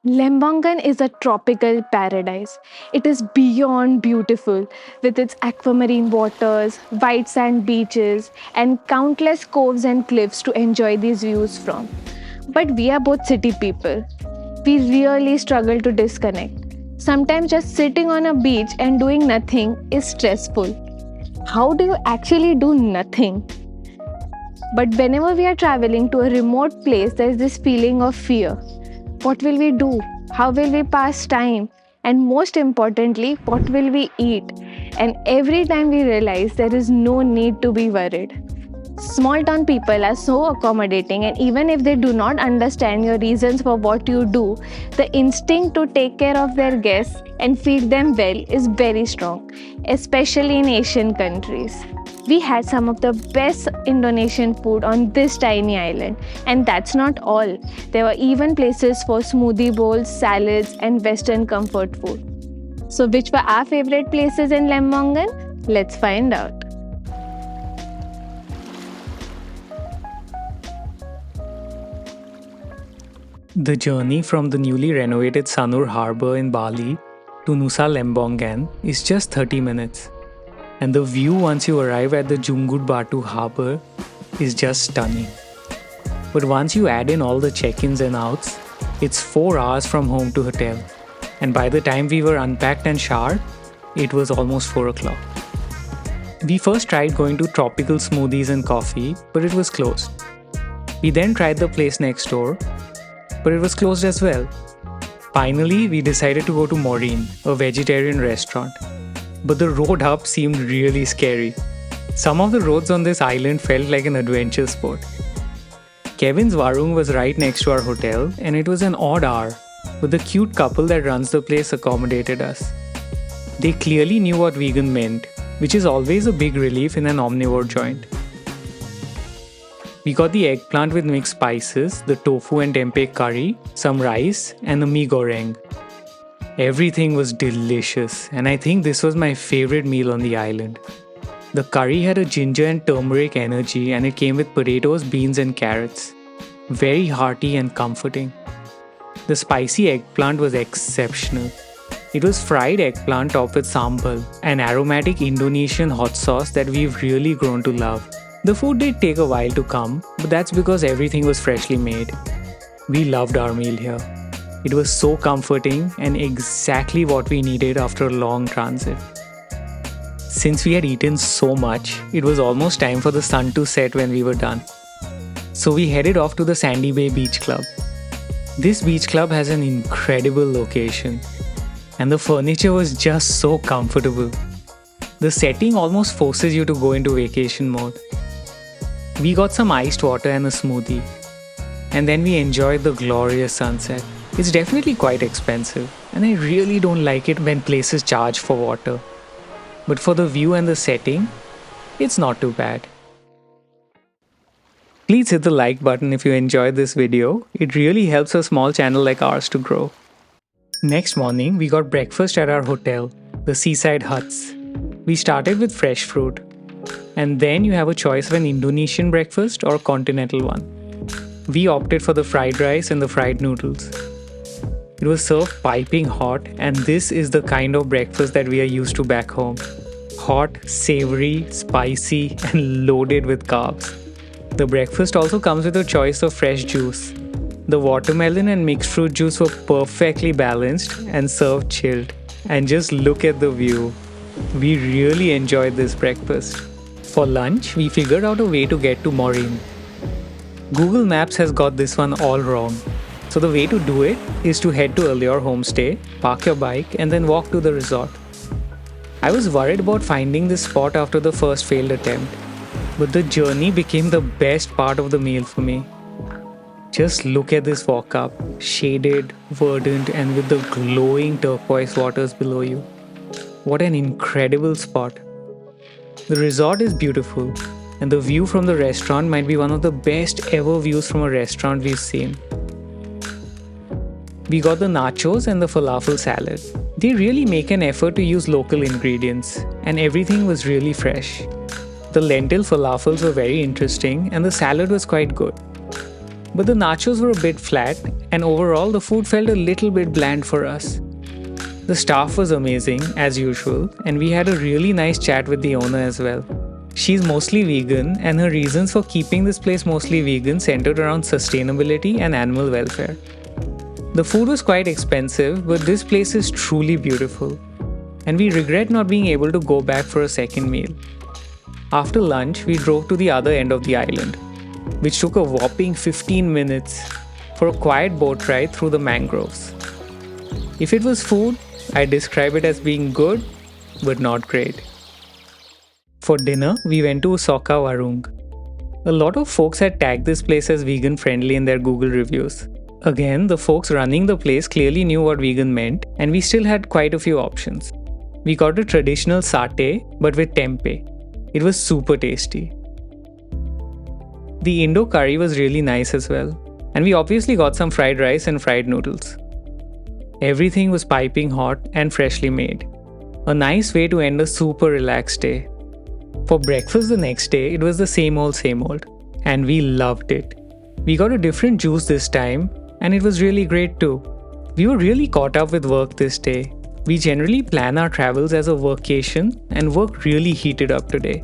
Lembongan is a tropical paradise. It is beyond beautiful with its aquamarine waters, white sand beaches, and countless coves and cliffs to enjoy these views from. But we are both city people. We really struggle to disconnect. Sometimes just sitting on a beach and doing nothing is stressful. How do you actually do nothing? But whenever we are traveling to a remote place, there is this feeling of fear. What will we do? How will we pass time? And most importantly, what will we eat? And every time we realize there is no need to be worried. Small town people are so accommodating, and even if they do not understand your reasons for what you do, the instinct to take care of their guests and feed them well is very strong, especially in Asian countries. We had some of the best Indonesian food on this tiny island, and that's not all. There were even places for smoothie bowls, salads, and Western comfort food. So, which were our favorite places in Lembongan? Let's find out. The journey from the newly renovated Sanur Harbour in Bali to Nusa Lembongan is just 30 minutes. And the view once you arrive at the Junggud Batu Harbour is just stunning. But once you add in all the check-ins and outs, it's 4 hours from home to hotel. And by the time we were unpacked and showered, it was almost 4 o'clock. We first tried going to Tropical Smoothies and Coffee, but it was closed. We then tried the place next door, but it was closed as well. Finally, we decided to go to Morin, a vegetarian restaurant. But the road up seemed really scary. Some of the roads on this island felt like an adventure sport. Kevin's Warung was right next to our hotel, and it was an odd hour, but the cute couple that runs the place accommodated us. They clearly knew what vegan meant, which is always a big relief in an omnivore joint. We got the eggplant with mixed spices, the tofu and tempeh curry, some rice, and the mee goreng. Everything was delicious, and I think this was my favorite meal on the island. The curry had a ginger and turmeric energy, and it came with potatoes, beans, and carrots. Very hearty and comforting. The spicy eggplant was exceptional. It was fried eggplant topped with sambal, an aromatic Indonesian hot sauce that we've really grown to love. The food did take a while to come, but that's because everything was freshly made. We loved our meal here. It was so comforting and exactly what we needed after a long transit. Since we had eaten so much, it was almost time for the sun to set when we were done. So we headed off to the Sandy Bay Beach Club. This beach club has an incredible location, and the furniture was just so comfortable. The setting almost forces you to go into vacation mode. We got some iced water and a smoothie, and then we enjoyed the glorious sunset. It's definitely quite expensive, and I really don't like it when places charge for water. But for the view and the setting, it's not too bad. Please hit the like button if you enjoyed this video. It really helps a small channel like ours to grow. Next morning, we got breakfast at our hotel, the Seaside Huts. We started with fresh fruit. And then you have a choice of an Indonesian breakfast or a continental one. We opted for the fried rice and the fried noodles. It was served piping hot, and this is the kind of breakfast that we are used to back home. Hot, savory, spicy, and loaded with carbs. The breakfast also comes with a choice of fresh juice. The watermelon and mixed fruit juice were perfectly balanced and served chilled. And just look at the view. We really enjoyed this breakfast. For lunch, we figured out a way to get to Morin. Google Maps has got this one all wrong. So the way to do it is to head to Allure Homestay, park your bike, and then walk to the resort. I was worried about finding this spot after the first failed attempt, but the journey became the best part of the meal for me. Just look at this walk up, shaded, verdant, and with the glowing turquoise waters below you. What an incredible spot. The resort is beautiful, and the view from the restaurant might be one of the best ever views from a restaurant we've seen. We got the nachos and the falafel salad. They really make an effort to use local ingredients, and everything was really fresh. The lentil falafels were very interesting, and the salad was quite good. But the nachos were a bit flat, and overall the food felt a little bit bland for us. The staff was amazing, as usual, and we had a really nice chat with the owner as well. She's mostly vegan, and her reasons for keeping this place mostly vegan centered around sustainability and animal welfare. The food was quite expensive, but this place is truly beautiful, and we regret not being able to go back for a second meal. After lunch, we drove to the other end of the island, which took a whopping 15 minutes for a quiet boat ride through the mangroves. If it was food, I'd describe it as being good, but not great. For dinner, we went to Soka Warung. A lot of folks had tagged this place as vegan friendly in their Google reviews. Again, the folks running the place clearly knew what vegan meant, and we still had quite a few options. We got a traditional satay, but with tempeh. It was super tasty. The Indo curry was really nice as well, and we obviously got some fried rice and fried noodles. Everything was piping hot and freshly made. A nice way to end a super relaxed day. For breakfast the next day, it was the same old, and we loved it. We got a different juice this time, and it was really great too. We were really caught up with work this day. We generally plan our travels as a workation, and work really heated up today.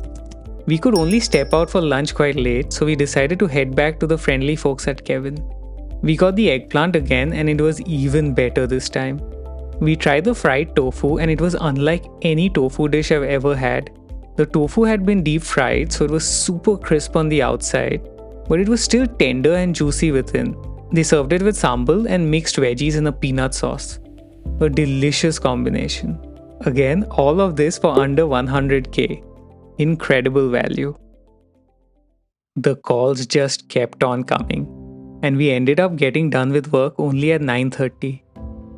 We could only step out for lunch quite late, so we decided to head back to the friendly folks at Kevin. We got the eggplant again, and it was even better this time. We tried the fried tofu, and it was unlike any tofu dish I've ever had. The tofu had been deep fried, so it was super crisp on the outside, but it was still tender and juicy within. They served it with sambal and mixed veggies in a peanut sauce. A delicious combination. Again, all of this for under 100k. Incredible value. The calls just kept on coming, and we ended up getting done with work only at 9:30.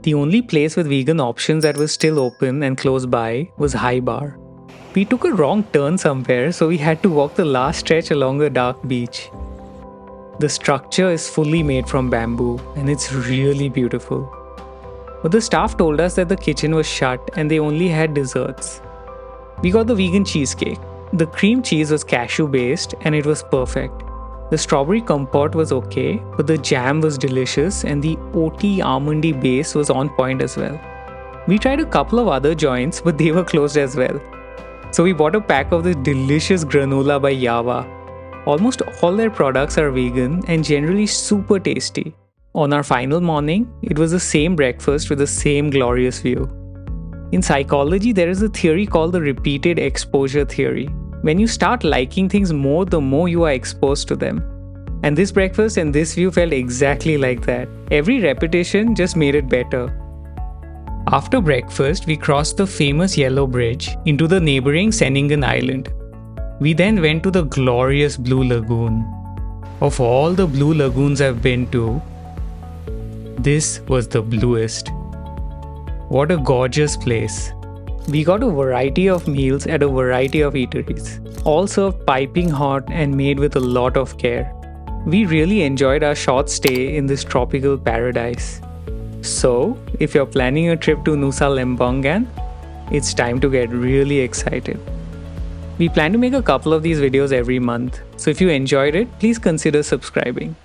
The only place with vegan options that was still open and close by was High Bar. We took a wrong turn somewhere, so we had to walk the last stretch along a dark beach. The structure is fully made from bamboo, and it's really beautiful. But the staff told us that the kitchen was shut and they only had desserts. We got the vegan cheesecake. The cream cheese was cashew based and it was perfect. The strawberry compote was okay, but the jam was delicious and the oaty almondy base was on point as well. We tried a couple of other joints, but they were closed as well. So we bought a pack of this delicious granola by Yava. Almost all their products are vegan and generally super tasty. On our final morning, it was the same breakfast with the same glorious view. In psychology, there is a theory called the repeated exposure theory. When you start liking things more, the more you are exposed to them. And this breakfast and this view felt exactly like that. Every repetition just made it better. After breakfast, we crossed the famous Yellow Bridge into the neighboring Ceningan island. We then went to the glorious Blue Lagoon. Of all the blue lagoons I've been to, this was the bluest. What a gorgeous place. We got a variety of meals at a variety of eateries, all served piping hot and made with a lot of care. We really enjoyed our short stay in this tropical paradise. So, if you're planning a trip to Nusa Lembongan, it's time to get really excited. We plan to make a couple of these videos every month, so if you enjoyed it, please consider subscribing.